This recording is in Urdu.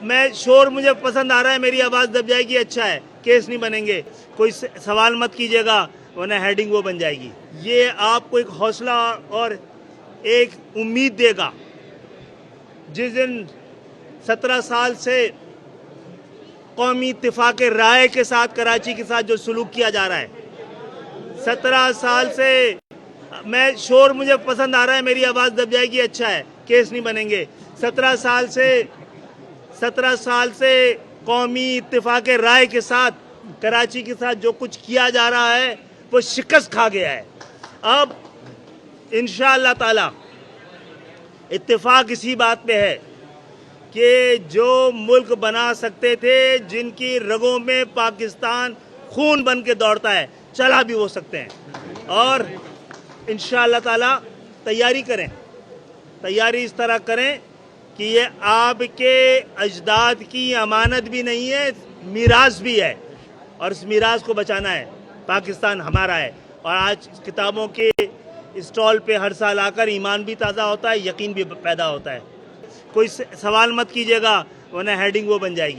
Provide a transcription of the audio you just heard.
میں شور مجھے پسند آ رہا ہے، میری آواز دب جائے گی، اچھا ہے، کیس نہیں بنیں گے، کوئی سوال مت کیجیے گا ورنہ ہیڈنگ وہ بن جائے گی۔ یہ آپ کو ایک حوصلہ اور ایک امید دے گا۔ جس دن 17 سال سے قومی اتفاق رائے کے ساتھ کراچی کے ساتھ جو سلوک کیا جا رہا ہے، 17 سال سے میں شور مجھے پسند آ رہا ہے، میری آواز دب جائے گی، اچھا ہے، کیس نہیں بنیں گے۔ 17 سال سے قومی اتفاق رائے کے ساتھ کراچی کے ساتھ جو کچھ کیا جا رہا ہے وہ شکست کھا گیا ہے۔ اب انشاءاللہ تعالی اتفاق اسی بات پہ ہے کہ جو ملک بنا سکتے تھے، جن کی رگوں میں پاکستان خون بن کے دوڑتا ہے، چلا بھی وہ سکتے ہیں۔ اور انشاءاللہ تعالی تیاری کریں، تیاری اس طرح کریں کہ یہ آپ کے اجداد کی امانت بھی نہیں ہے، میراث بھی ہے، اور اس میراث کو بچانا ہے۔ پاکستان ہمارا ہے، اور آج کتابوں کے اسٹال پہ ہر سال آ کر ایمان بھی تازہ ہوتا ہے، یقین بھی پیدا ہوتا ہے۔ کوئی سوال مت کیجیے گا ورنہ ہیڈنگ وہ بن جائے گی۔